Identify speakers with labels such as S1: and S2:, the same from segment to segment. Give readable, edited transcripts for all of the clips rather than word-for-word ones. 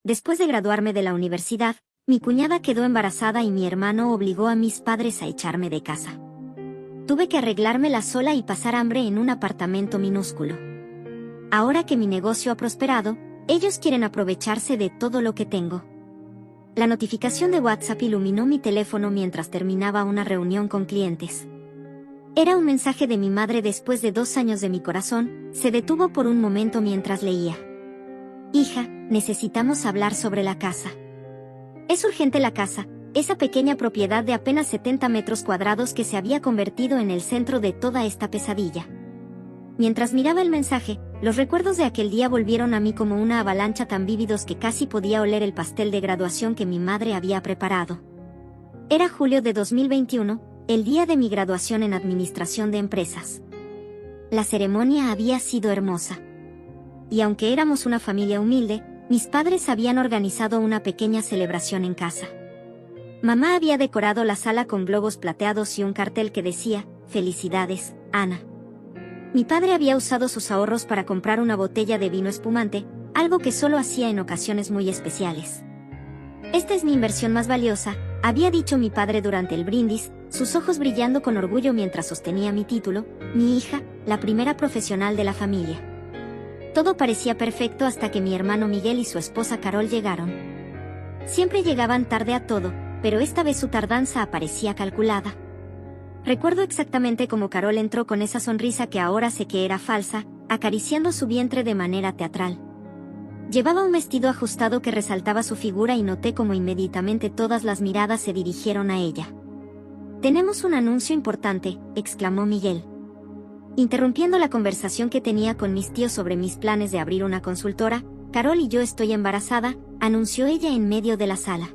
S1: Después de graduarme de la universidad, mi cuñada quedó embarazada y mi hermano obligó a mis padres a echarme de casa. Tuve que arreglármela sola y pasar hambre en un apartamento minúsculo. Ahora que mi negocio ha prosperado, ellos quieren aprovecharse de todo lo que tengo. La notificación de WhatsApp iluminó mi teléfono mientras terminaba una reunión con clientes. Era un mensaje de mi madre después de 2 años de mi corazón. Se detuvo por un momento mientras leía. Hija, necesitamos hablar sobre la casa. Es urgente la casa, esa pequeña propiedad de apenas 70 metros cuadrados que se había convertido en el centro de toda esta pesadilla. Mientras miraba el mensaje, los recuerdos de aquel día volvieron a mí como una avalancha tan vívidos que casi podía oler el pastel de graduación que mi madre había preparado. Era julio de 2021, el día de mi graduación en Administración de Empresas. La ceremonia había sido hermosa. Y aunque éramos una familia humilde, mis padres habían organizado una pequeña celebración en casa. Mamá había decorado la sala con globos plateados y un cartel que decía, «Felicidades, Ana». Mi padre había usado sus ahorros para comprar una botella de vino espumante, algo que solo hacía en ocasiones muy especiales. «Esta es mi inversión más valiosa», había dicho mi padre durante el brindis, sus ojos brillando con orgullo mientras sostenía mi título, mi hija, la primera profesional de la familia. Todo parecía perfecto hasta que mi hermano Miguel y su esposa Carol llegaron. Siempre llegaban tarde a todo, pero esta vez su tardanza parecía calculada. Recuerdo exactamente cómo Carol entró con esa sonrisa que ahora sé que era falsa, acariciando su vientre de manera teatral. Llevaba un vestido ajustado que resaltaba su figura y noté cómo inmediatamente todas las miradas se dirigieron a ella. «Tenemos un anuncio importante», exclamó Miguel. Interrumpiendo la conversación que tenía con mis tíos sobre mis planes de abrir una consultora, «Carol y yo estoy embarazada», anunció ella en medio de la sala,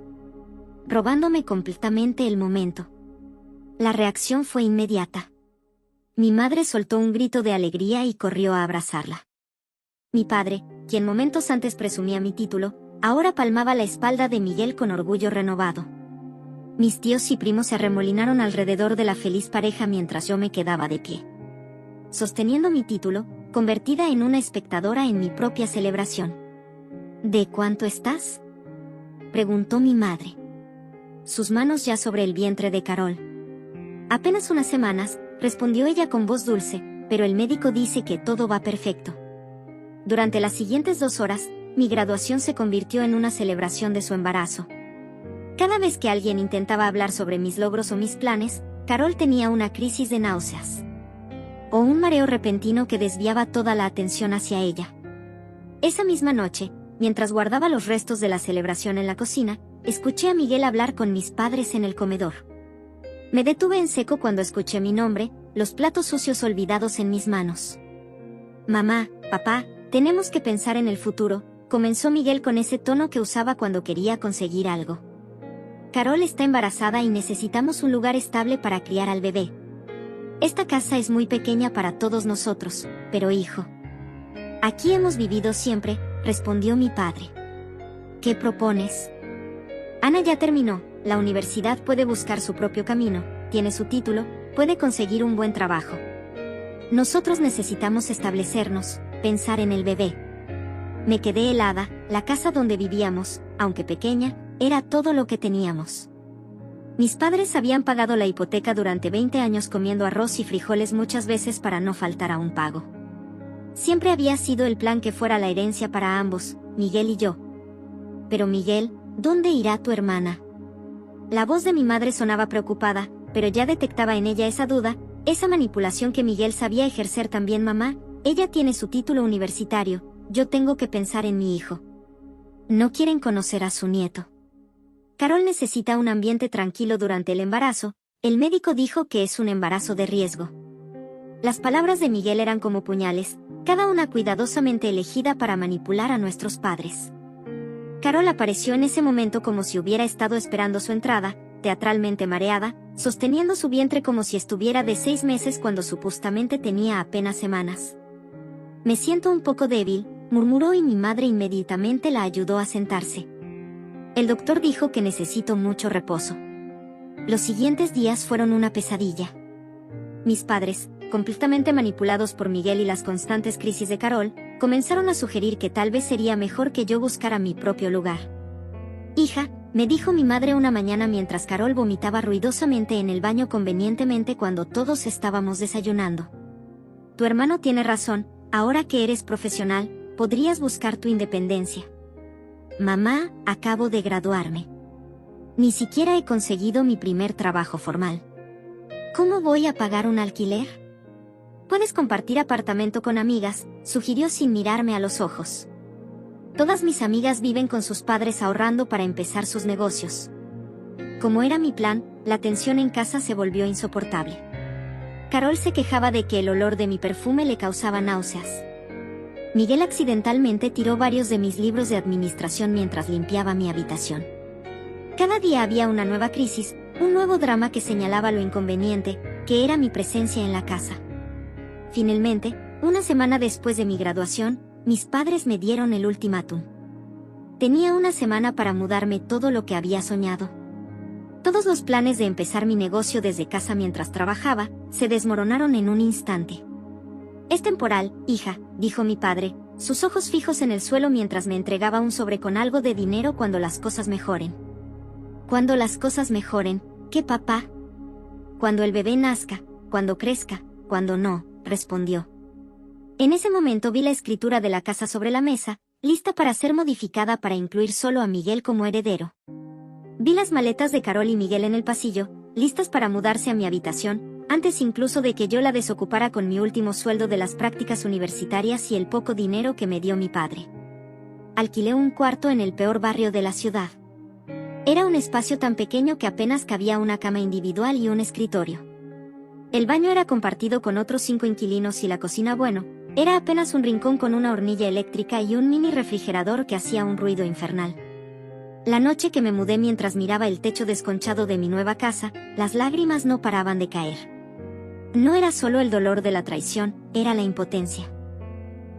S1: robándome completamente el momento. La reacción fue inmediata. Mi madre soltó un grito de alegría y corrió a abrazarla. Mi padre, quien momentos antes presumía mi título, ahora palmaba la espalda de Miguel con orgullo renovado. Mis tíos y primos se arremolinaron alrededor de la feliz pareja mientras yo me quedaba de pie, sosteniendo mi título, convertida en una espectadora en mi propia celebración. «¿De cuánto estás?», preguntó mi madre. Sus manos ya sobre el vientre de Carol. «Apenas unas semanas», respondió ella con voz dulce, «pero el médico dice que todo va perfecto». Durante las siguientes 2 horas, mi graduación se convirtió en una celebración de su embarazo. Cada vez que alguien intentaba hablar sobre mis logros o mis planes, Carol tenía una crisis de náuseas o un mareo repentino que desviaba toda la atención hacia ella. Esa misma noche, mientras guardaba los restos de la celebración en la cocina, escuché a Miguel hablar con mis padres en el comedor. Me detuve en seco cuando escuché mi nombre, los platos sucios olvidados en mis manos. «Mamá, papá, tenemos que pensar en el futuro», comenzó Miguel con ese tono que usaba cuando quería conseguir algo. «Carol está embarazada y necesitamos un lugar estable para criar al bebé. Esta casa es muy pequeña para todos nosotros, pero hijo, aquí hemos vivido siempre», respondió mi padre. «¿Qué propones?». «Ana ya terminó, la universidad, puede buscar su propio camino, tiene su título, puede conseguir un buen trabajo. Nosotros necesitamos establecernos, pensar en el bebé». Me quedé helada. La casa donde vivíamos, aunque pequeña, era todo lo que teníamos. Mis padres habían pagado la hipoteca durante 20 años comiendo arroz y frijoles muchas veces para no faltar a un pago. Siempre había sido el plan que fuera la herencia para ambos, Miguel y yo. «Pero Miguel, ¿dónde irá tu hermana?». La voz de mi madre sonaba preocupada, pero ya detectaba en ella esa duda, esa manipulación que Miguel sabía ejercer también. «Mamá, ella tiene su título universitario, yo tengo que pensar en mi hijo. No quieren conocer a su nieto. Carol necesita un ambiente tranquilo durante el embarazo, el médico dijo que es un embarazo de riesgo». Las palabras de Miguel eran como puñales, cada una cuidadosamente elegida para manipular a nuestros padres. Carol apareció en ese momento como si hubiera estado esperando su entrada, teatralmente mareada, sosteniendo su vientre como si estuviera de 6 meses cuando supuestamente tenía apenas semanas. «Me siento un poco débil», murmuró, y mi madre inmediatamente la ayudó a sentarse. «El doctor dijo que necesito mucho reposo». Los siguientes días fueron una pesadilla. Mis padres, completamente manipulados por Miguel y las constantes crisis de Carol, comenzaron a sugerir que tal vez sería mejor que yo buscara mi propio lugar. Hija, me dijo mi madre una mañana mientras Carol vomitaba ruidosamente en el baño convenientemente cuando todos estábamos desayunando. Tu hermano tiene razón, ahora que eres profesional, podrías buscar tu independencia. Mamá, acabo de graduarme. Ni siquiera he conseguido mi primer trabajo formal. ¿Cómo voy a pagar un alquiler? Puedes compartir apartamento con amigas, sugirió sin mirarme a los ojos. Todas mis amigas viven con sus padres ahorrando para empezar sus negocios. Como era mi plan, la tensión en casa se volvió insoportable. Carol se quejaba de que el olor de mi perfume le causaba náuseas. Miguel accidentalmente tiró varios de mis libros de administración mientras limpiaba mi habitación. Cada día había una nueva crisis, un nuevo drama que señalaba lo inconveniente, que era mi presencia en la casa. Finalmente, una semana después de mi graduación, mis padres me dieron el ultimátum. Tenía una semana para mudarme todo lo que había soñado. Todos los planes de empezar mi negocio desde casa mientras trabajaba, se desmoronaron en un instante. Es temporal, hija, dijo mi padre, sus ojos fijos en el suelo mientras me entregaba un sobre con algo de dinero cuando las cosas mejoren. Cuando las cosas mejoren, ¿qué papá? Cuando el bebé nazca, cuando crezca, cuando no, respondió. En ese momento vi la escritura de la casa sobre la mesa, lista para ser modificada para incluir solo a Miguel como heredero. Vi las maletas de Carol y Miguel en el pasillo, listas para mudarse a mi habitación, antes incluso de que yo la desocupara con mi último sueldo de las prácticas universitarias y el poco dinero que me dio mi padre. Alquilé un cuarto en el peor barrio de la ciudad. Era un espacio tan pequeño que apenas cabía una cama individual y un escritorio. El baño era compartido con otros 5 inquilinos y la cocina, bueno, era apenas un rincón con una hornilla eléctrica y un mini refrigerador que hacía un ruido infernal. La noche que me mudé mientras miraba el techo desconchado de mi nueva casa, las lágrimas no paraban de caer. No era solo el dolor de la traición, era la impotencia.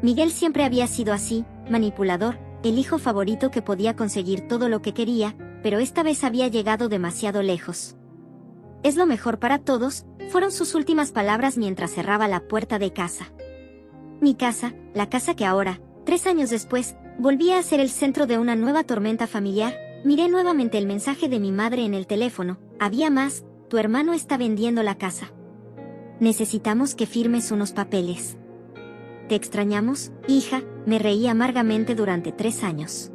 S1: Miguel siempre había sido así, manipulador, el hijo favorito que podía conseguir todo lo que quería, pero esta vez había llegado demasiado lejos. Es lo mejor para todos, fueron sus últimas palabras mientras cerraba la puerta de casa. Mi casa, la casa que ahora, 3 años después, volvía a ser el centro de una nueva tormenta familiar. Miré nuevamente el mensaje de mi madre en el teléfono. Había más, tu hermano está vendiendo la casa. Necesitamos que firmes unos papeles. ¿Te extrañamos, hija? Me reí amargamente durante 3 años.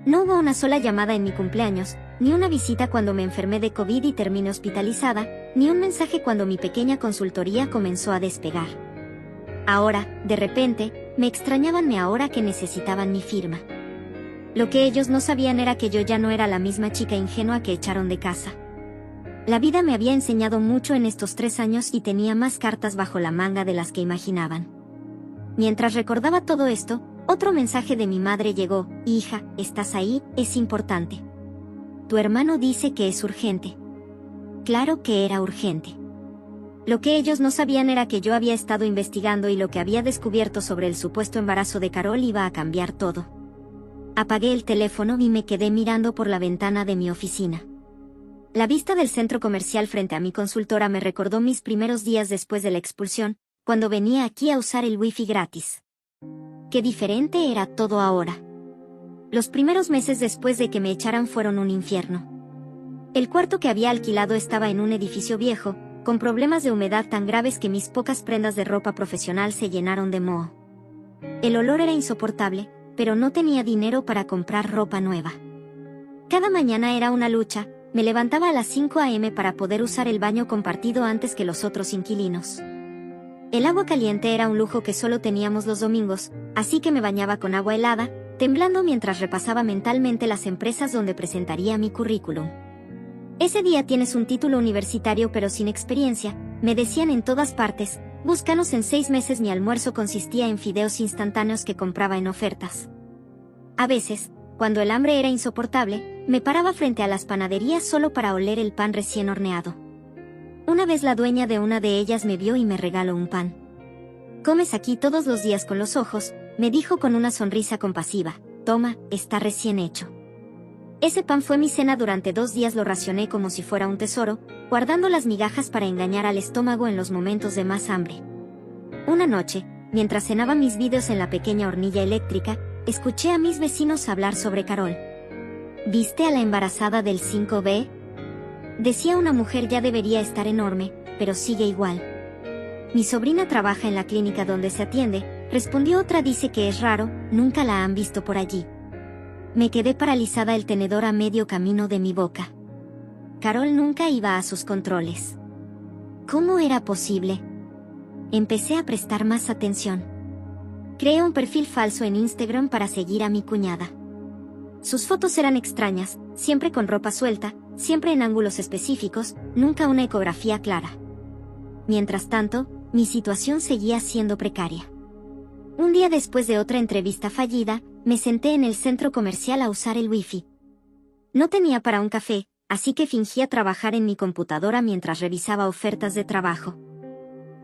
S1: No hubo una sola llamada en mi cumpleaños, ni una visita cuando me enfermé de COVID y terminé hospitalizada, ni un mensaje cuando mi pequeña consultoría comenzó a despegar. Ahora, de repente, me extrañaban ahora que necesitaban mi firma. Lo que ellos no sabían era que yo ya no era la misma chica ingenua que echaron de casa. La vida me había enseñado mucho en estos 3 años y tenía más cartas bajo la manga de las que imaginaban. Mientras recordaba todo esto, otro mensaje de mi madre llegó. Hija, ¿estás ahí? Es importante. Tu hermano dice que es urgente. Claro que era urgente. Lo que ellos no sabían era que yo había estado investigando y lo que había descubierto sobre el supuesto embarazo de Carol iba a cambiar todo. Apagué el teléfono y me quedé mirando por la ventana de mi oficina. La vista del centro comercial frente a mi consultora me recordó mis primeros días después de la expulsión, cuando venía aquí a usar el wifi gratis. Qué diferente era todo ahora. Los primeros meses después de que me echaran fueron un infierno. El cuarto que había alquilado estaba en un edificio viejo, con problemas de humedad tan graves que mis pocas prendas de ropa profesional se llenaron de moho. El olor era insoportable, pero no tenía dinero para comprar ropa nueva. Cada mañana era una lucha. Me levantaba a las 5 a.m. para poder usar el baño compartido antes que los otros inquilinos. El agua caliente era un lujo que solo teníamos los domingos, así que me bañaba con agua helada, temblando mientras repasaba mentalmente las empresas donde presentaría mi currículum. Ese día tienes un título universitario pero sin experiencia, me decían en todas partes. Búscanos en 6 meses. Mi almuerzo consistía en fideos instantáneos que compraba en ofertas. A veces, cuando el hambre era insoportable, me paraba frente a las panaderías solo para oler el pan recién horneado. Una vez la dueña de una de ellas me vio y me regaló un pan. «Comes aquí todos los días con los ojos», me dijo con una sonrisa compasiva. «Toma, está recién hecho». Ese pan fue mi cena durante 2 días. Lo racioné como si fuera un tesoro, guardando las migajas para engañar al estómago en los momentos de más hambre. Una noche, mientras cenaba mis vídeos en la pequeña hornilla eléctrica, escuché a mis vecinos hablar sobre Carol. ¿Viste a la embarazada del 5B? Decía una mujer, ya debería estar enorme, pero sigue igual. Mi sobrina trabaja en la clínica donde se atiende, respondió otra, dice que es raro, nunca la han visto por allí. Me quedé paralizada, el tenedor a medio camino de mi boca. Carol nunca iba a sus controles. ¿Cómo era posible? Empecé a prestar más atención. Creé un perfil falso en Instagram para seguir a mi cuñada. Sus fotos eran extrañas, siempre con ropa suelta, siempre en ángulos específicos, nunca una ecografía clara. Mientras tanto, mi situación seguía siendo precaria. Un día después de otra entrevista fallida, me senté en el centro comercial a usar el wifi. No tenía para un café, así que fingía trabajar en mi computadora mientras revisaba ofertas de trabajo.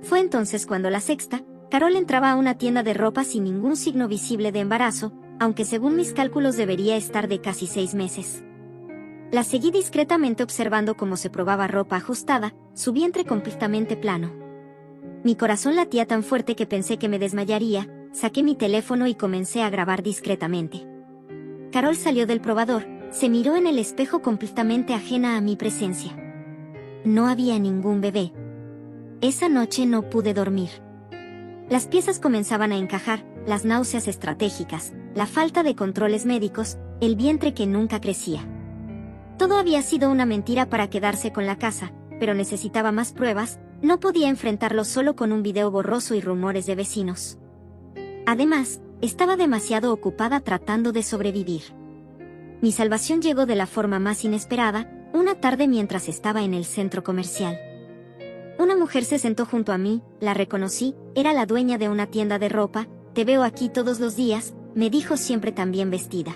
S1: Fue entonces cuando la sexta, Carol entraba a una tienda de ropa sin ningún signo visible de embarazo, aunque según mis cálculos debería estar de casi 6 meses. La seguí discretamente observando cómo se probaba ropa ajustada, su vientre completamente plano. Mi corazón latía tan fuerte que pensé que me desmayaría, saqué mi teléfono y comencé a grabar discretamente. Carol salió del probador, se miró en el espejo completamente ajena a mi presencia. No había ningún bebé. Esa noche no pude dormir. Las piezas comenzaban a encajar, las náuseas estratégicas, la falta de controles médicos, el vientre que nunca crecía. Todo había sido una mentira para quedarse con la casa, pero necesitaba más pruebas, no podía enfrentarlo solo con un video borroso y rumores de vecinos. Además, estaba demasiado ocupada tratando de sobrevivir. Mi salvación llegó de la forma más inesperada, una tarde mientras estaba en el centro comercial. Una mujer se sentó junto a mí, la reconocí, era la dueña de una tienda de ropa. Te veo aquí todos los días, me dijo, siempre tan bien vestida.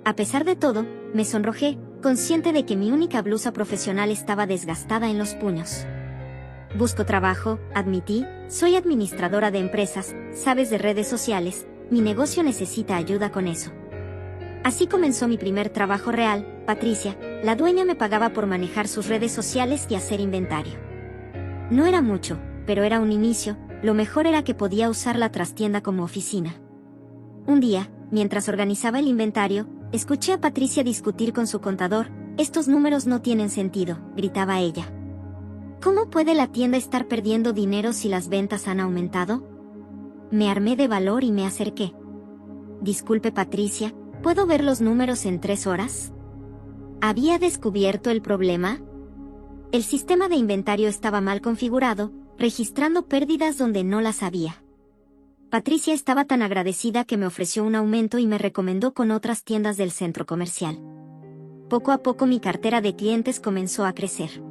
S1: A pesar de todo, me sonrojé, consciente de que mi única blusa profesional estaba desgastada en los puños. Busco trabajo, admití, soy administradora de empresas, sabes, de redes sociales, mi negocio necesita ayuda con eso. Así comenzó mi primer trabajo real. Patricia, la dueña, me pagaba por manejar sus redes sociales y hacer inventario. No era mucho, pero era un inicio. Lo mejor era que podía usar la trastienda como oficina. Un día, mientras organizaba el inventario, escuché a Patricia discutir con su contador. Estos números no tienen sentido, gritaba ella. ¿Cómo puede la tienda estar perdiendo dinero si las ventas han aumentado? Me armé de valor y me acerqué. Disculpe, Patricia, ¿puedo ver los números en 3 horas? ¿Había descubierto el problema? El sistema de inventario estaba mal configurado, registrando pérdidas donde no las había. Patricia estaba tan agradecida que me ofreció un aumento y me recomendó con otras tiendas del centro comercial. Poco a poco mi cartera de clientes comenzó a crecer.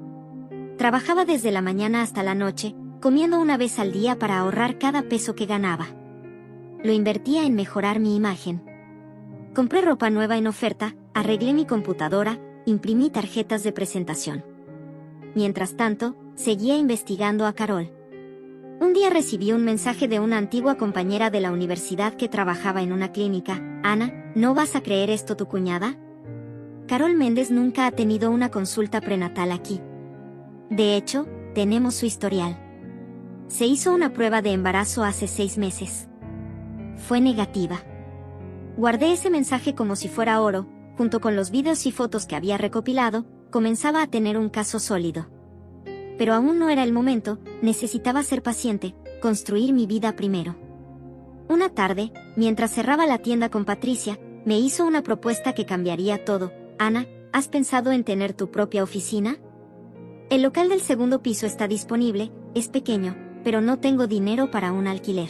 S1: Trabajaba desde la mañana hasta la noche, comiendo una vez al día para ahorrar cada peso que ganaba. Lo invertía en mejorar mi imagen. Compré ropa nueva en oferta, arreglé mi computadora, imprimí tarjetas de presentación. Mientras tanto, seguía investigando a Carol. Un día recibí un mensaje de una antigua compañera de la universidad que trabajaba en una clínica. Ana, ¿no vas a creer esto, tu cuñada? Carol Méndez nunca ha tenido una consulta prenatal aquí. De hecho, tenemos su historial. Se hizo una prueba de embarazo hace 6 meses. Fue negativa. Guardé ese mensaje como si fuera oro, junto con los videos y fotos que había recopilado. Comenzaba a tener un caso sólido. Pero aún no era el momento, necesitaba ser paciente, construir mi vida primero. Una tarde, mientras cerraba la tienda con Patricia, me hizo una propuesta que cambiaría todo. Ana, ¿has pensado en tener tu propia oficina? El local del 2º piso está disponible, es pequeño, pero no tengo dinero para un alquiler.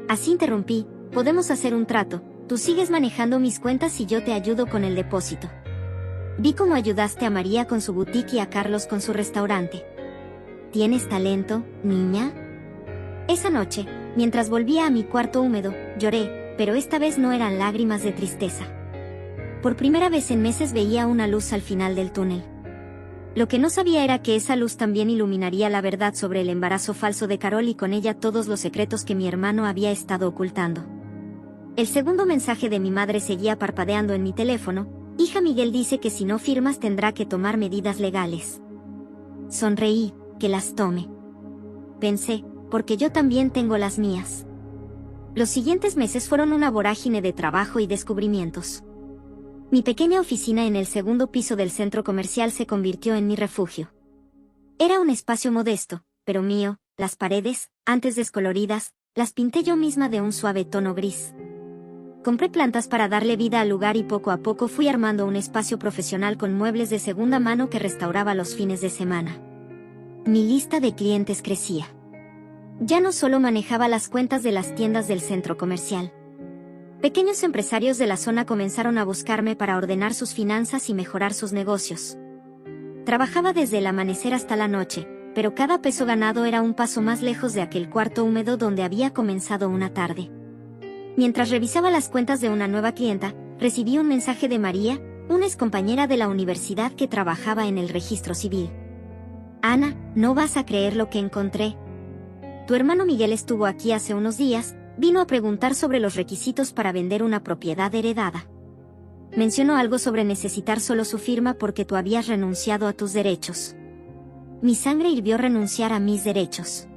S1: Así interrumpí, podemos hacer un trato, tú sigues manejando mis cuentas y yo te ayudo con el depósito. Vi cómo ayudaste a María con su boutique y a Carlos con su restaurante. ¿Tienes talento, niña? Esa noche, mientras volvía a mi cuarto húmedo, lloré, pero esta vez no eran lágrimas de tristeza. Por primera vez en meses veía una luz al final del túnel. Lo que no sabía era que esa luz también iluminaría la verdad sobre el embarazo falso de Carol y con ella todos los secretos que mi hermano había estado ocultando. El segundo mensaje de mi madre seguía parpadeando en mi teléfono. Hija, Miguel dice que si no firmas tendrá que tomar medidas legales. Sonreí, que las tome. Pensé, porque yo también tengo las mías. Los siguientes meses fueron una vorágine de trabajo y descubrimientos. Mi pequeña oficina en el segundo piso del centro comercial se convirtió en mi refugio. Era un espacio modesto, pero mío. Las paredes, antes descoloridas, las pinté yo misma de un suave tono gris. Compré plantas para darle vida al lugar y poco a poco fui armando un espacio profesional con muebles de segunda mano que restauraba los fines de semana. Mi lista de clientes crecía. Ya no solo manejaba las cuentas de las tiendas del centro comercial. Pequeños empresarios de la zona comenzaron a buscarme para ordenar sus finanzas y mejorar sus negocios. Trabajaba desde el amanecer hasta la noche, pero cada peso ganado era un paso más lejos de aquel cuarto húmedo donde había comenzado una tarde. Mientras revisaba las cuentas de una nueva clienta, recibí un mensaje de María, una excompañera de la universidad que trabajaba en el registro civil. Ana, no vas a creer lo que encontré. Tu hermano Miguel estuvo aquí hace unos días, vino a preguntar sobre los requisitos para vender una propiedad heredada. Mencionó algo sobre necesitar solo su firma porque tú habías renunciado a tus derechos. Mi sangre hirvió renunciar a mis derechos.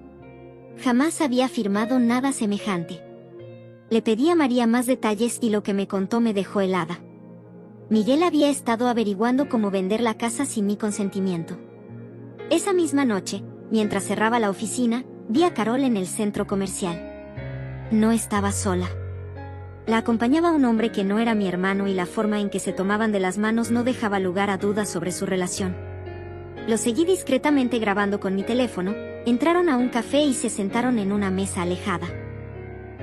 S1: Jamás había firmado nada semejante. Le pedí a María más detalles y lo que me contó me dejó helada. Miguel había estado averiguando cómo vender la casa sin mi consentimiento. Esa misma noche, mientras cerraba la oficina, vi a Carol en el centro comercial. No estaba sola. La acompañaba un hombre que no era mi hermano y la forma en que se tomaban de las manos no dejaba lugar a dudas sobre su relación. Lo seguí discretamente grabando con mi teléfono, entraron a un café y se sentaron en una mesa alejada.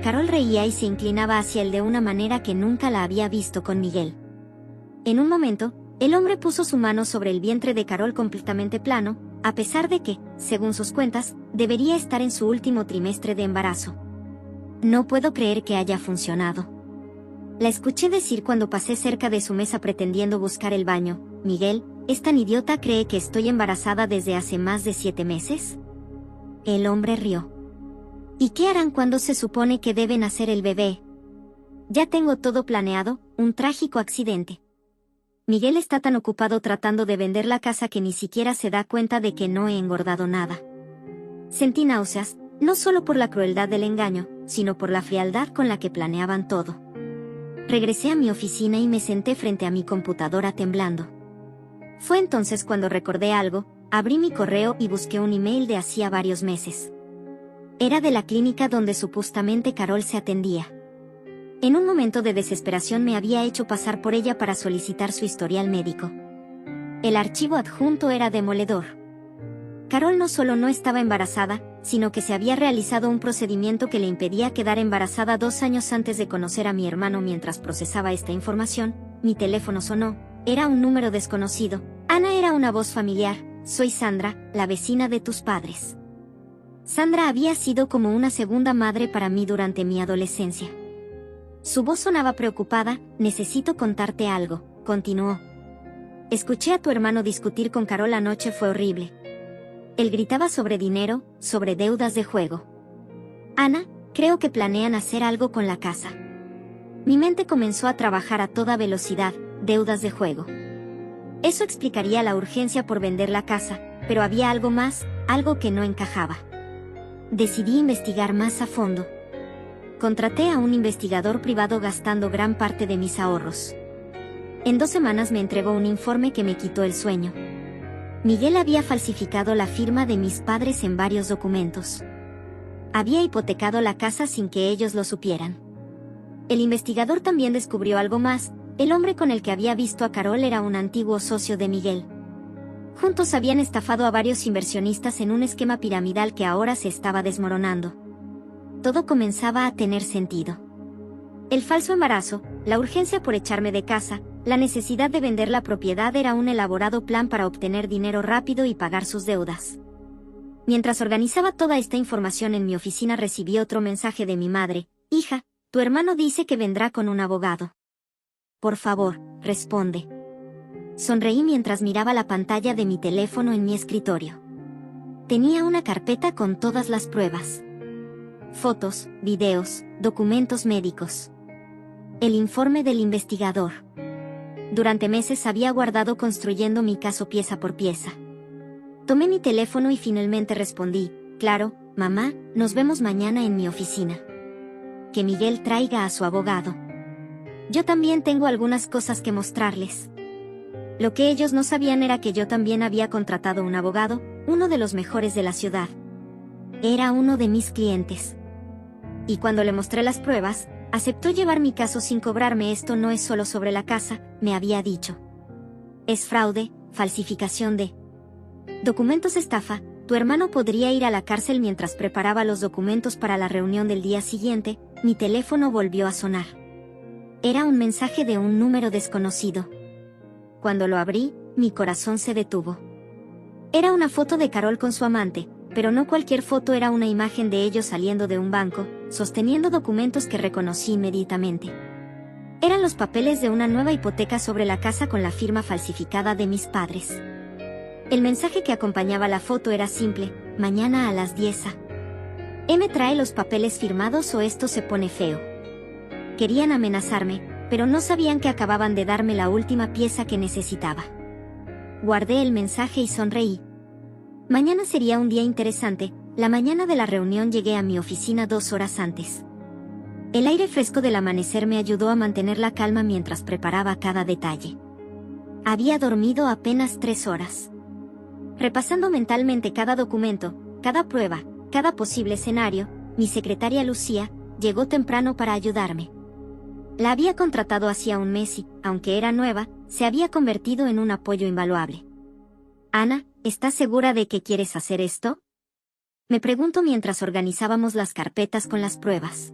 S1: Carol reía y se inclinaba hacia él de una manera que nunca la había visto con Miguel. En un momento, el hombre puso su mano sobre el vientre de Carol completamente plano, a pesar de que, según sus cuentas, debería estar en su último trimestre de embarazo. No puedo creer que haya funcionado. La escuché decir cuando pasé cerca de su mesa pretendiendo buscar el baño. Miguel, ¿es tan idiota? ¿Cree que estoy embarazada desde hace más de 7 meses? El hombre rió. ¿Y qué harán cuando se supone que deben hacer el bebé? Ya tengo todo planeado, un trágico accidente. Miguel está tan ocupado tratando de vender la casa que ni siquiera se da cuenta de que no he engordado nada. Sentí náuseas, no solo por la crueldad del engaño, sino por la frialdad con la que planeaban todo. Regresé a mi oficina y me senté frente a mi computadora temblando. Fue entonces cuando recordé algo, abrí mi correo y busqué un email de hacía varios meses. Era de la clínica donde supuestamente Carol se atendía. En un momento de desesperación me había hecho pasar por ella para solicitar su historial médico. El archivo adjunto era demoledor. Carol no solo no estaba embarazada, sino que se había realizado un procedimiento que le impedía quedar embarazada 2 años antes de conocer a mi hermano. Mientras procesaba esta información, mi teléfono sonó. Era un número desconocido. Ana, era una voz familiar. Soy Sandra, la vecina de tus padres. Sandra había sido como una segunda madre para mí durante mi adolescencia. Su voz sonaba preocupada. Necesito contarte algo, continuó. Escuché a tu hermano discutir con Carol anoche, fue horrible. Él gritaba sobre dinero, sobre deudas de juego. Ana, creo que planean hacer algo con la casa. Mi mente comenzó a trabajar a toda velocidad. Deudas de juego. Eso explicaría la urgencia por vender la casa, pero había algo más, algo que no encajaba. Decidí investigar más a fondo. Contraté a un investigador privado gastando gran parte de mis ahorros. En 2 semanas me entregó un informe que me quitó el sueño. Miguel había falsificado la firma de mis padres en varios documentos. Había hipotecado la casa sin que ellos lo supieran. El investigador también descubrió algo más. El hombre con el que había visto a Carol era un antiguo socio de Miguel. Juntos habían estafado a varios inversionistas en un esquema piramidal que ahora se estaba desmoronando. Todo comenzaba a tener sentido. El falso embarazo, la urgencia por echarme de casa, la necesidad de vender la propiedad era un elaborado plan para obtener dinero rápido y pagar sus deudas. Mientras organizaba toda esta información en mi oficina recibí otro mensaje de mi madre. Hija, tu hermano dice que vendrá con un abogado. Por favor, responde. Sonreí mientras miraba la pantalla de mi teléfono en mi escritorio. Tenía una carpeta con todas las pruebas. Fotos, videos, documentos médicos. El informe del investigador. Durante meses había guardado construyendo mi caso pieza por pieza. Tomé mi teléfono y finalmente respondí. Claro, Mamá, nos vemos mañana en mi oficina. Que Miguel traiga a su abogado. Yo también tengo algunas cosas que mostrarles. Lo que ellos no sabían era que yo también había contratado un abogado, uno de los mejores de la ciudad. Era uno de mis clientes. Y cuando le mostré las pruebas, aceptó llevar mi caso sin cobrarme. Esto no es solo sobre la casa, me había dicho. Es fraude, falsificación de documentos, estafa. Tu hermano podría ir a la cárcel. Mientras preparaba los documentos para la reunión del día siguiente, mi teléfono volvió a sonar. Era un mensaje de un número desconocido. Cuando lo abrí, mi corazón se detuvo. Era una foto de Carol con su amante, pero no cualquier foto, era una imagen de ellos saliendo de un banco, sosteniendo documentos que reconocí inmediatamente. Eran los papeles de una nueva hipoteca sobre la casa con la firma falsificada de mis padres. El mensaje que acompañaba la foto era simple: mañana a las 10 a.m. trae los papeles firmados o esto se pone feo. Querían amenazarme, pero no sabían que acababan de darme la última pieza que necesitaba. Guardé el mensaje y sonreí. Mañana sería un día interesante. La mañana de la reunión llegué a mi oficina 2 horas antes. El aire fresco del amanecer me ayudó a mantener la calma mientras preparaba cada detalle. Había dormido apenas 3 horas. Repasando mentalmente cada documento, cada prueba, cada posible escenario, mi secretaria Lucía llegó temprano para ayudarme. La había contratado hacía un mes y, aunque era nueva, se había convertido en un apoyo invaluable. Ana, ¿estás segura de que quieres hacer esto? Me preguntó mientras organizábamos las carpetas con las pruebas.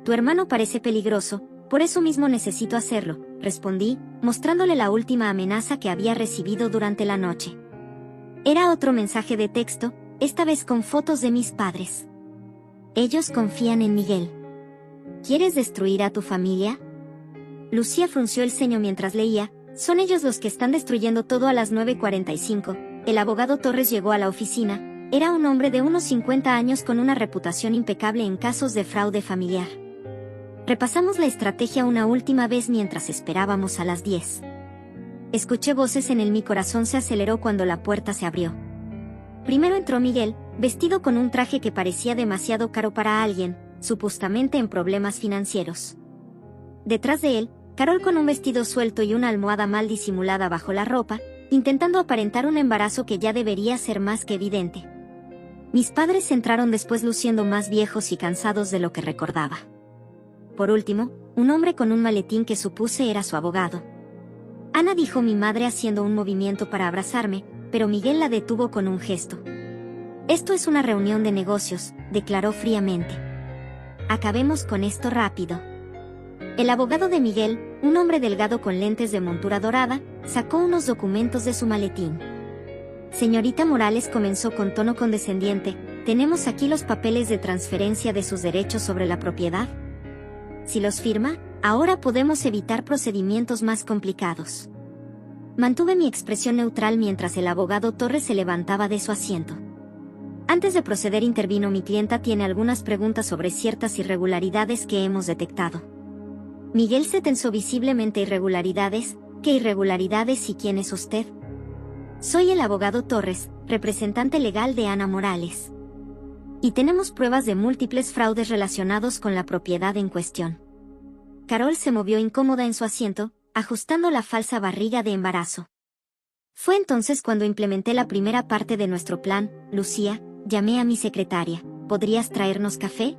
S1: Tu hermano parece peligroso, por eso mismo necesito hacerlo, respondí, mostrándole la última amenaza que había recibido durante la noche. Era otro mensaje de texto, esta vez con fotos de mis padres. Ellos confían en Miguel. ¿Quieres destruir a tu familia? Lucía frunció el ceño mientras leía. Son ellos los que están destruyendo todo. A las 9:45, el abogado Torres llegó a la oficina. Era un hombre de unos 50 años con una reputación impecable en casos de fraude familiar. Repasamos la estrategia una última vez mientras esperábamos a las 10. Escuché voces en mi corazón se aceleró cuando la puerta se abrió. Primero entró Miguel, vestido con un traje que parecía demasiado caro para alguien, supuestamente en problemas financieros. Detrás de él, Carol con un vestido suelto y una almohada mal disimulada bajo la ropa, intentando aparentar un embarazo que ya debería ser más que evidente. Mis padres entraron después luciendo más viejos y cansados de lo que recordaba. Por último, un hombre con un maletín que supuse era su abogado. Ana, dijo mi madre haciendo un movimiento para abrazarme, pero Miguel la detuvo con un gesto. Esto es una reunión de negocios, declaró fríamente. Acabemos con esto rápido. El abogado de Miguel, un hombre delgado con lentes de montura dorada, sacó unos documentos de su maletín. Señorita Morales, comenzó con tono condescendiente, tenemos aquí los papeles de transferencia de sus derechos sobre la propiedad. Si los firma, ahora podemos evitar procedimientos más complicados. Mantuve mi expresión neutral mientras el abogado Torres se levantaba de su asiento. Antes de proceder, intervino: mi clienta tiene algunas preguntas sobre ciertas irregularidades que hemos detectado. Miguel se tensó visiblemente. ¿Irregularidades? ¿Qué irregularidades y quién es usted? Soy el abogado Torres, representante legal de Ana Morales. Y tenemos pruebas de múltiples fraudes relacionados con la propiedad en cuestión. Carol se movió incómoda en su asiento, ajustando la falsa barriga de embarazo. Fue entonces cuando implementé la primera parte de nuestro plan. Lucía, llamé a mi secretaria. ¿Podrías traernos café?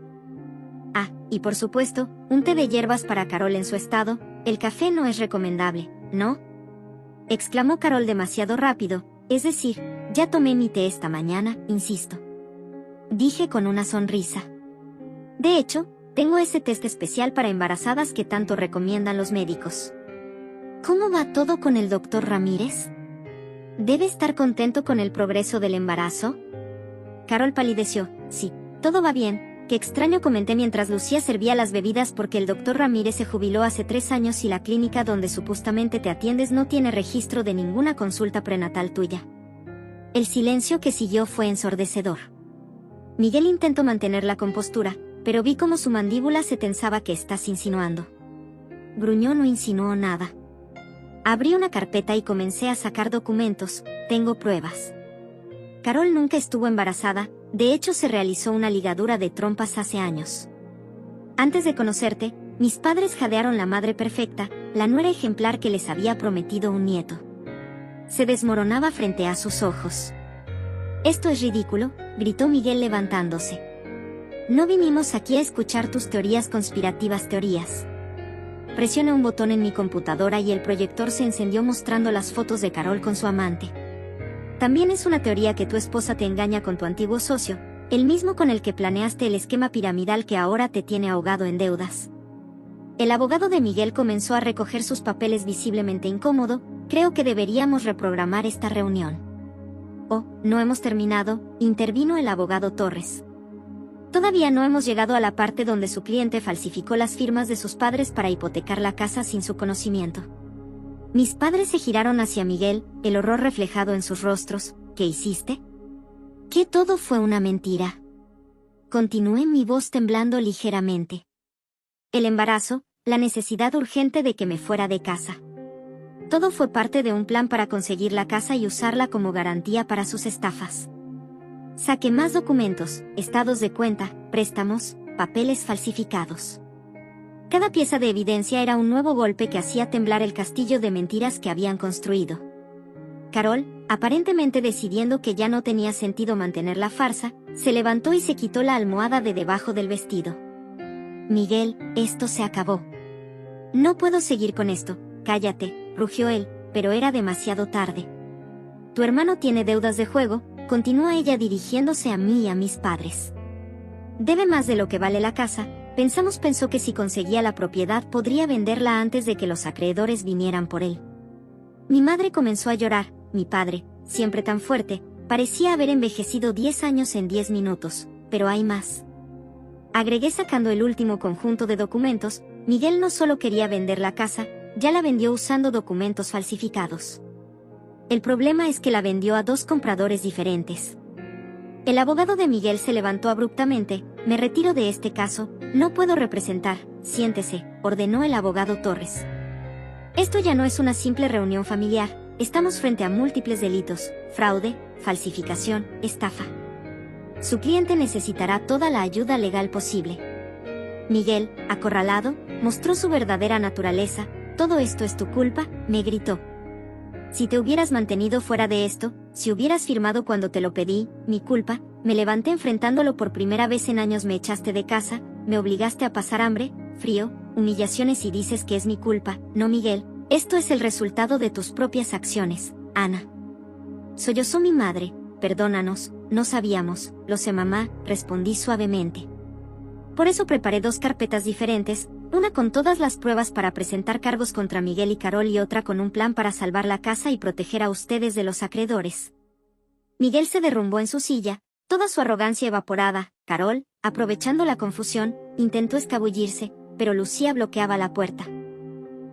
S1: Ah, y por supuesto, un té de hierbas para Carol en su estado. El café no es recomendable, ¿no? Exclamó Carol demasiado rápido. Es decir, ya tomé mi té esta mañana, insisto. Dije con una sonrisa. De hecho, tengo ese test especial para embarazadas que tanto recomiendan los médicos. ¿Cómo va todo con el doctor Ramírez? ¿Debe estar contento con el progreso del embarazo? Carol palideció. Sí, todo va bien. Qué extraño, comenté mientras Lucía servía las bebidas, porque el doctor Ramírez se jubiló hace 3 años y la clínica donde supuestamente te atiendes no tiene registro de ninguna consulta prenatal tuya. El silencio que siguió fue ensordecedor. Miguel intentó mantener la compostura, pero vi cómo su mandíbula se tensaba. ¿Qué estás insinuando? Gruñó. No insinuó nada. Abrí una carpeta y comencé a sacar documentos. Tengo pruebas. Carol nunca estuvo embarazada, De hecho se realizó una ligadura de trompas hace años. Antes de conocerte, mis padres jadearon la madre perfecta, la nuera ejemplar que les había prometido un nieto. Se desmoronaba frente a sus ojos. «Esto es ridículo», gritó Miguel levantándose. «No vinimos aquí a escuchar tus teorías conspirativas teorías». Presioné un botón en mi computadora y el proyector se encendió mostrando las fotos de Carol con su amante. También es una teoría que tu esposa te engaña con tu antiguo socio, el mismo con el que planeaste el esquema piramidal que ahora te tiene ahogado en deudas. El abogado de Miguel comenzó a recoger sus papeles visiblemente incómodo. «Creo que deberíamos reprogramar esta reunión». «Oh, no hemos terminado», intervino el abogado Torres. «Todavía no hemos llegado a la parte donde su cliente falsificó las firmas de sus padres para hipotecar la casa sin su conocimiento». Mis padres se giraron hacia Miguel, el horror reflejado en sus rostros. «¿Qué hiciste?» «Que todo fue una mentira». Continué, mi voz temblando ligeramente. «El embarazo, la necesidad urgente de que me fuera de casa. Todo fue parte de un plan para conseguir la casa y usarla como garantía para sus estafas. Saqué más documentos, estados de cuenta, préstamos, papeles falsificados. Cada pieza de evidencia era un nuevo golpe que hacía temblar el castillo de mentiras que habían construido». Carol, aparentemente decidiendo que ya no tenía sentido mantener la farsa, se levantó y se quitó la almohada de debajo del vestido. «Miguel, esto se acabó. No puedo seguir con esto». «Cállate», rugió él, pero era demasiado tarde. «Tu hermano tiene deudas de juego», continuó ella dirigiéndose a mí y a mis padres. «Debe más de lo que vale la casa». Pensó que si conseguía la propiedad podría venderla antes de que los acreedores vinieran por él. Mi madre comenzó a llorar. Mi padre, siempre tan fuerte, parecía haber envejecido 10 años en 10 minutos, pero hay más. Agregué sacando el último conjunto de documentos. Miguel no solo quería vender la casa, ya la vendió usando documentos falsificados. El problema es que la vendió a 2 compradores diferentes. El abogado de Miguel se levantó abruptamente. «Me retiro de este caso, no puedo representar». «Siéntese», ordenó el abogado Torres. «Esto ya no es una simple reunión familiar, estamos frente a múltiples delitos: fraude, falsificación, estafa. Su cliente necesitará toda la ayuda legal posible». Miguel, acorralado, mostró su verdadera naturaleza. «Todo esto es tu culpa», me gritó. «Si te hubieras mantenido fuera de esto, si hubieras firmado cuando te lo pedí». «Mi culpa». Me levanté enfrentándolo por primera vez en años. «Me echaste de casa, me obligaste a pasar hambre, frío, humillaciones y dices que es mi culpa». «No, Miguel, esto es el resultado de tus propias acciones, Ana». Sollozó mi madre. «Perdónanos, no sabíamos». «Lo sé, mamá», respondí suavemente. «Por eso preparé 2 carpetas diferentes, una con todas las pruebas para presentar cargos contra Miguel y Carol y otra con un plan para salvar la casa y proteger a ustedes de los acreedores». Miguel se derrumbó en su silla, toda su arrogancia evaporada. Carol, aprovechando la confusión, intentó escabullirse, pero Lucía bloqueaba la puerta.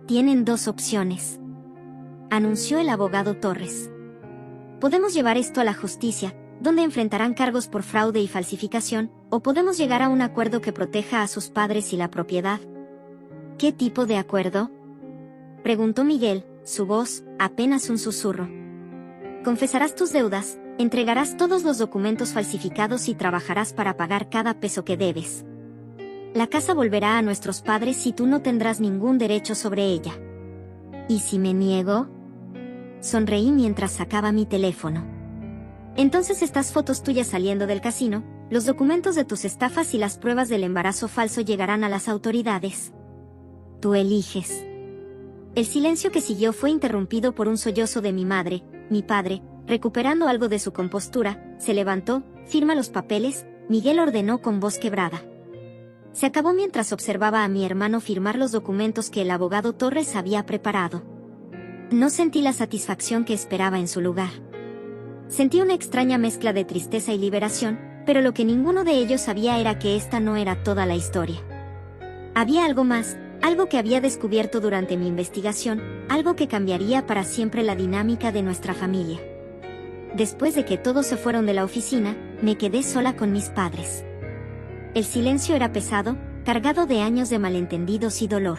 S1: «Tienen 2 opciones», anunció el abogado Torres. «Podemos llevar esto a la justicia, donde enfrentarán cargos por fraude y falsificación, o podemos llegar a un acuerdo que proteja a sus padres y la propiedad». «¿Qué tipo de acuerdo?», preguntó Miguel, su voz apenas un susurro. «Confesarás tus deudas, entregarás todos los documentos falsificados y trabajarás para pagar cada peso que debes. La casa volverá a nuestros padres y tú no tendrás ningún derecho sobre ella». «¿Y si me niego?», sonreí mientras sacaba mi teléfono. «Entonces estas fotos tuyas saliendo del casino, los documentos de tus estafas y las pruebas del embarazo falso llegarán a las autoridades. Tú eliges». El silencio que siguió fue interrumpido por un sollozo de mi madre. Mi padre, recuperando algo de su compostura, se levantó. «Firma los papeles», Miguel ordenó con voz quebrada. Se acabó mientras observaba a mi hermano firmar los documentos que el abogado Torres había preparado. No sentí la satisfacción que esperaba en su lugar. Sentí una extraña mezcla de tristeza y liberación, pero lo que ninguno de ellos sabía era que esta no era toda la historia. Había algo más, algo que había descubierto durante mi investigación, algo que cambiaría para siempre la dinámica de nuestra familia. Después de que todos se fueron de la oficina, me quedé sola con mis padres. El silencio era pesado, cargado de años de malentendidos y dolor.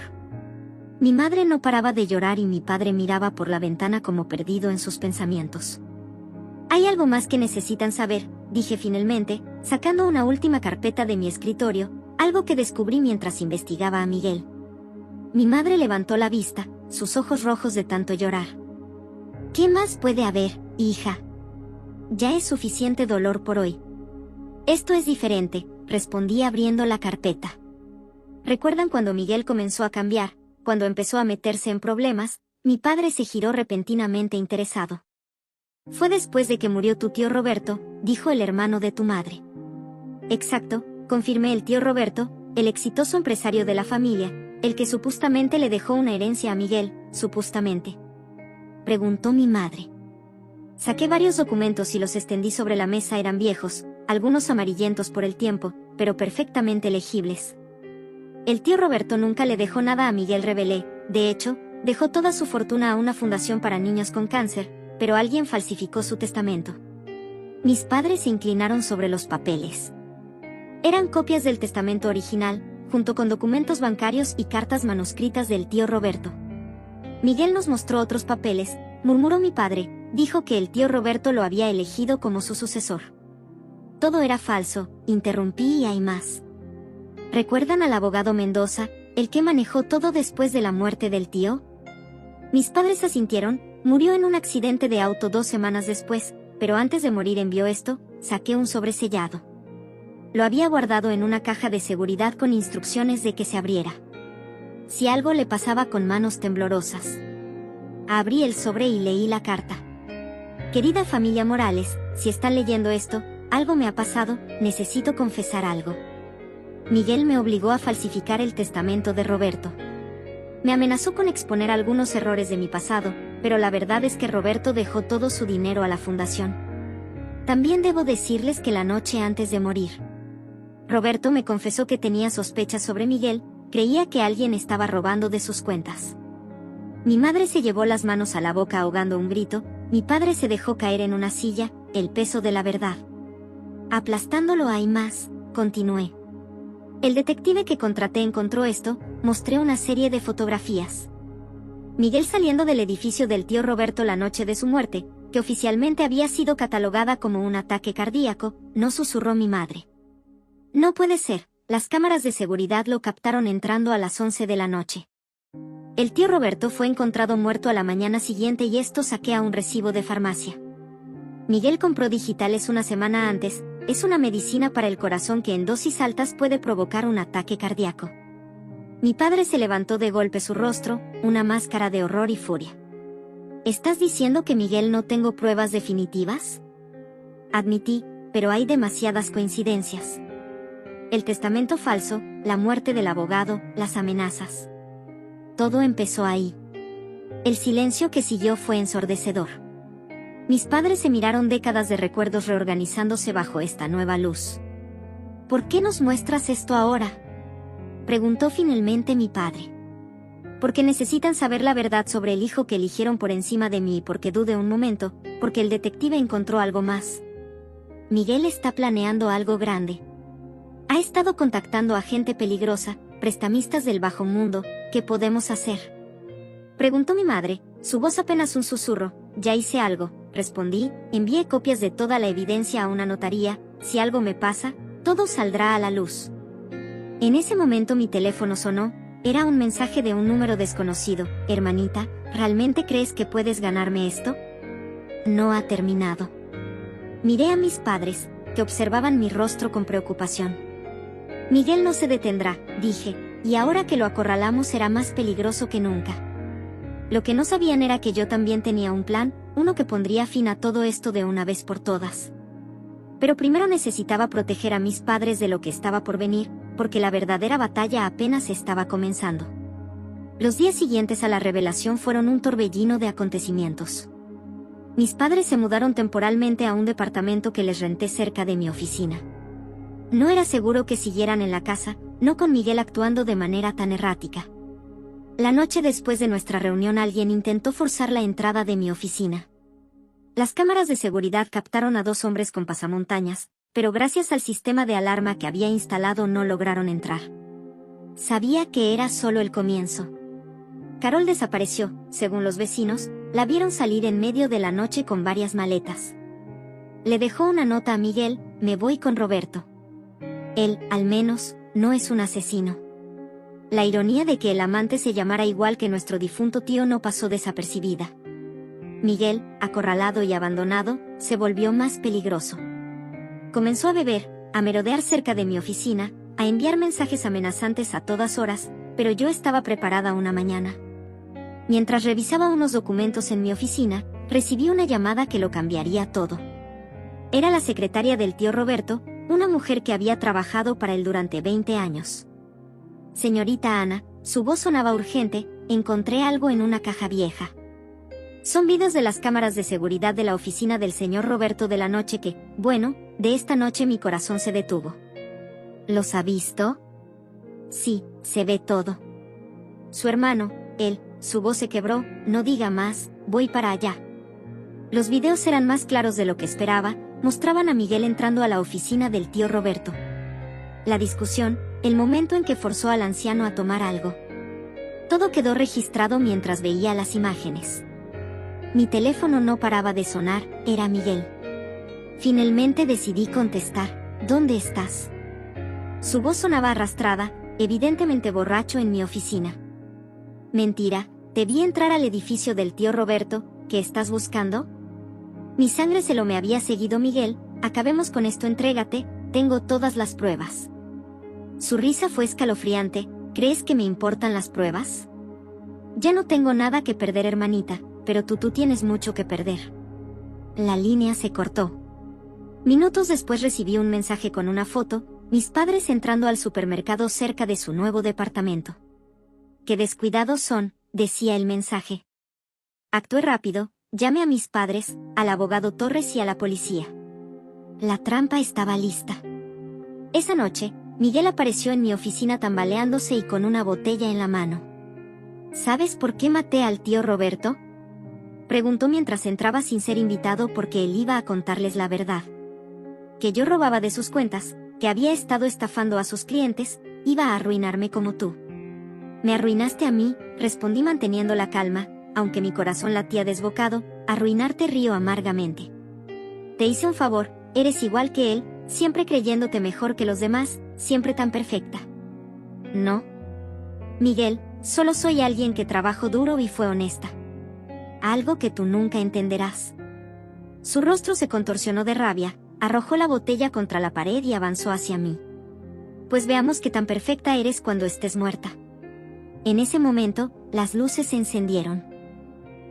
S1: Mi madre no paraba de llorar y mi padre miraba por la ventana como perdido en sus pensamientos. Hay algo más que necesitan saber, dije finalmente, sacando una última carpeta de mi escritorio, algo que descubrí mientras investigaba a Miguel. Mi madre levantó la vista, sus ojos rojos de tanto llorar. ¿Qué más puede haber, hija? Ya es suficiente dolor por hoy. Esto es diferente, respondí abriendo la carpeta. ¿Recuerdan cuando Miguel comenzó a cambiar, cuando empezó a meterse en problemas? Mi padre se giró repentinamente interesado. Fue después de que murió tu tío Roberto, dijo el hermano de tu madre. Exacto, confirmé. El tío Roberto, el exitoso empresario de la familia, el que supuestamente le dejó una herencia a Miguel, supuestamente. Preguntó mi madre. Saqué varios documentos y los extendí sobre la mesa. Eran viejos, algunos amarillentos por el tiempo, pero perfectamente legibles. El tío Roberto nunca le dejó nada a Miguel, revelé. De hecho, dejó toda su fortuna a una fundación para niños con cáncer, pero alguien falsificó su testamento. Mis padres se inclinaron sobre los papeles. Eran copias del testamento original, junto con documentos bancarios y cartas manuscritas del tío Roberto. Miguel nos mostró otros papeles, murmuró mi padre, dijo que el tío Roberto lo había elegido como su sucesor. Todo era falso, interrumpí, y hay más. ¿Recuerdan al abogado Mendoza, el que manejó todo después de la muerte del tío? Mis padres asintieron. Murió en un accidente de auto 2 semanas después, pero antes de morir envió esto. Saqué un sobre sellado. Lo había guardado en una caja de seguridad con instrucciones de que se abriera si algo le pasaba, con manos temblorosas. Abrí el sobre y leí la carta. Querida familia Morales, si están leyendo esto, algo me ha pasado, necesito confesar algo. Miguel me obligó a falsificar el testamento de Roberto. Me amenazó con exponer algunos errores de mi pasado, pero la verdad es que Roberto dejó todo su dinero a la fundación. También debo decirles que la noche antes de morir, Roberto me confesó que tenía sospechas sobre Miguel, creía que alguien estaba robando de sus cuentas. Mi madre se llevó las manos a la boca ahogando un grito, mi padre se dejó caer en una silla, el peso de la verdad. Aplastándolo. Hay más, continué. El detective que contraté encontró esto, mostré una serie de fotografías. Miguel saliendo del edificio del tío Roberto la noche de su muerte, que oficialmente había sido catalogada como un ataque cardíaco, no, susurró mi madre. No puede ser, las cámaras de seguridad lo captaron entrando a las 11 de la noche. El tío Roberto fue encontrado muerto a la mañana siguiente y esto saqué a un recibo de farmacia. Miguel compró digitales una semana antes, es una medicina para el corazón que en dosis altas puede provocar un ataque cardíaco. Mi padre se levantó de golpe, su rostro, una máscara de horror y furia. ¿Estás diciendo que Miguel no tengo pruebas definitivas? Admití, pero hay demasiadas coincidencias. El testamento falso, la muerte del abogado, las amenazas. Todo empezó ahí. El silencio que siguió fue ensordecedor. Mis padres se miraron, décadas de recuerdos reorganizándose bajo esta nueva luz. ¿Por qué nos muestras esto ahora?, preguntó finalmente mi padre. Porque necesitan saber la verdad sobre el hijo que eligieron por encima de mí, y porque dudé un momento, porque el detective encontró algo más. Miguel está planeando algo grande. Ha estado contactando a gente peligrosa, prestamistas del bajo mundo. ¿Qué podemos hacer?, preguntó mi madre, su voz apenas un susurro. Ya hice algo, respondí, envié copias de toda la evidencia a una notaría. Si algo me pasa, todo saldrá a la luz. En ese momento mi teléfono sonó, era un mensaje de un número desconocido. Hermanita, ¿realmente crees que puedes ganarme esto? No ha terminado. Miré a mis padres, que observaban mi rostro con preocupación. Miguel no se detendrá, dije, y ahora que lo acorralamos será más peligroso que nunca. Lo que no sabían era que yo también tenía un plan, uno que pondría fin a todo esto de una vez por todas. Pero primero necesitaba proteger a mis padres de lo que estaba por venir, porque la verdadera batalla apenas estaba comenzando. Los días siguientes a la revelación fueron un torbellino de acontecimientos. Mis padres se mudaron temporalmente a un departamento que les renté cerca de mi oficina. No era seguro que siguieran en la casa, no con Miguel actuando de manera tan errática. La noche después de nuestra reunión alguien intentó forzar la entrada de mi oficina. Las cámaras de seguridad captaron a 2 hombres con pasamontañas, pero gracias al sistema de alarma que había instalado no lograron entrar. Sabía que era solo el comienzo. Carol desapareció, según los vecinos, la vieron salir en medio de la noche con varias maletas. Le dejó una nota a Miguel: me voy con Roberto. Él, al menos, no es un asesino. La ironía de que el amante se llamara igual que nuestro difunto tío no pasó desapercibida. Miguel, acorralado y abandonado, se volvió más peligroso. Comenzó a beber, a merodear cerca de mi oficina, a enviar mensajes amenazantes a todas horas, pero yo estaba preparada una mañana. Mientras revisaba unos documentos en mi oficina, recibí una llamada que lo cambiaría todo. Era la secretaria del tío Roberto, una mujer que había trabajado para él durante 20 años. Señorita Ana, su voz sonaba urgente, encontré algo en una caja vieja. Son videos de las cámaras de seguridad de la oficina del señor Roberto de la noche que, bueno, de esta noche mi corazón se detuvo. ¿Los ha visto? Sí, se ve todo. Su hermano, él, su voz se quebró: no diga más, voy para allá. Los videos eran más claros de lo que esperaba, mostraban a Miguel entrando a la oficina del tío Roberto. La discusión, el momento en que forzó al anciano a tomar algo. Todo quedó registrado mientras veía las imágenes. Mi teléfono no paraba de sonar, era Miguel. Finalmente decidí contestar: ¿dónde estás? Su voz sonaba arrastrada, evidentemente borracho en mi oficina. Mentira, te vi entrar al edificio del tío Roberto. ¿Qué estás buscando? Mi sangre se lo me había seguido. Miguel, acabemos con esto, entrégate, tengo todas las pruebas. Su risa fue escalofriante: ¿crees que me importan las pruebas? Ya no tengo nada que perder, hermanita, pero tú tienes mucho que perder. La línea se cortó. Minutos después recibí un mensaje con una foto: mis padres entrando al supermercado cerca de su nuevo departamento. Qué descuidados son, decía el mensaje. Actué rápido, llamé a mis padres, al abogado Torres y a la policía. La trampa estaba lista. Esa noche, Miguel apareció en mi oficina tambaleándose y con una botella en la mano. ¿Sabes por qué maté al tío Roberto?, preguntó mientras entraba sin ser invitado, porque él iba a contarles la verdad. Que yo robaba de sus cuentas, que había estado estafando a sus clientes, iba a arruinarme como tú. Me arruinaste a mí, respondí manteniendo la calma, aunque mi corazón latía desbocado. Arruinarte, río amargamente. Te hice un favor, eres igual que él, siempre creyéndote mejor que los demás, siempre tan perfecta. No. Miguel, solo soy alguien que trabajó duro y fue honesta. Algo que tú nunca entenderás. Su rostro se contorsionó de rabia, arrojó la botella contra la pared y avanzó hacia mí. Pues veamos qué tan perfecta eres cuando estés muerta. En ese momento, las luces se encendieron.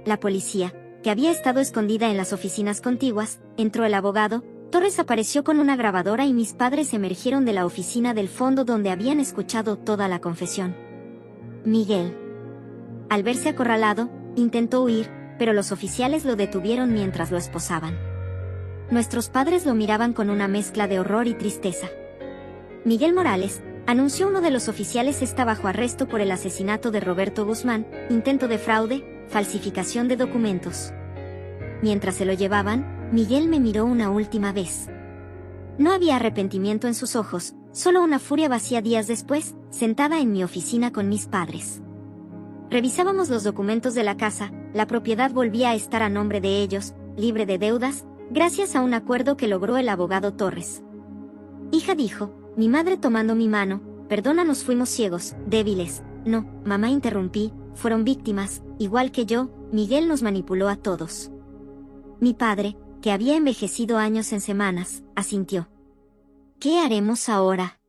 S1: La policía, que había estado escondida en las oficinas contiguas, entró. El abogado Torres apareció con una grabadora y mis padres emergieron de la oficina del fondo donde habían escuchado toda la confesión. Miguel, al verse acorralado, intentó huir, pero los oficiales lo detuvieron mientras lo esposaban. Nuestros padres lo miraban con una mezcla de horror y tristeza. Miguel Morales, anunció uno de los oficiales, está bajo arresto por el asesinato de Roberto Guzmán, intento de fraude, falsificación de documentos. Mientras se lo llevaban, Miguel me miró una última vez. No había arrepentimiento en sus ojos, solo una furia vacía. Días después, sentada en mi oficina con mis padres. Revisábamos los documentos de la casa, la propiedad volvía a estar a nombre de ellos, libre de deudas, gracias a un acuerdo que logró el abogado Torres. Hija, dijo mi madre tomando mi mano, perdónanos, fuimos ciegos, débiles. No, mamá, interrumpí, fueron víctimas, igual que yo. Miguel nos manipuló a todos. Mi padre, que había envejecido años en semanas, asintió. ¿Qué haremos ahora?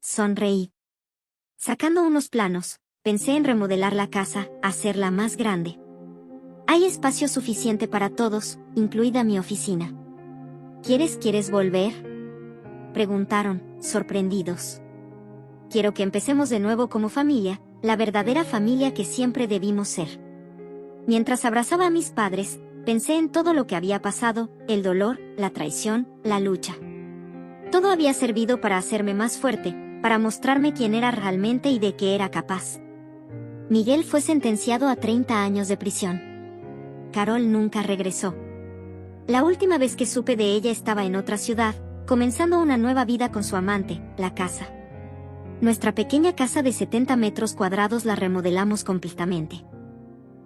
S1: Sonreí. Sacando unos planos, pensé en remodelar la casa, hacerla más grande. Hay espacio suficiente para todos, incluida mi oficina. ¿Quieres volver?, preguntaron, sorprendidos. Quiero que empecemos de nuevo como familia, la verdadera familia que siempre debimos ser. Mientras abrazaba a mis padres, pensé en todo lo que había pasado, el dolor, la traición, la lucha. Todo había servido para hacerme más fuerte, para mostrarme quién era realmente y de qué era capaz. Miguel fue sentenciado a 30 años de prisión. Carol nunca regresó. La última vez que supe de ella estaba en otra ciudad, comenzando una nueva vida con su amante, la casa. Nuestra pequeña casa de 70 metros cuadrados la remodelamos completamente.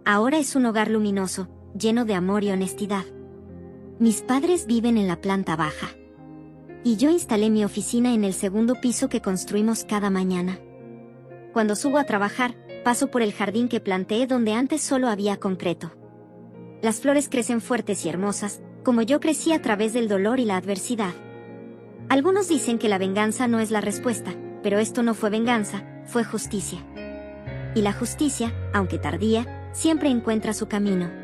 S1: Ahora es un hogar luminoso, lleno de amor y honestidad. Mis padres viven en la planta baja. Y yo instalé mi oficina en el segundo piso que construimos cada mañana. Cuando subo a trabajar, paso por el jardín que planteé donde antes solo había concreto. Las flores crecen fuertes y hermosas, como yo crecí a través del dolor y la adversidad. Algunos dicen que la venganza no es la respuesta, pero esto no fue venganza, fue justicia. Y la justicia, aunque tardía, siempre encuentra su camino.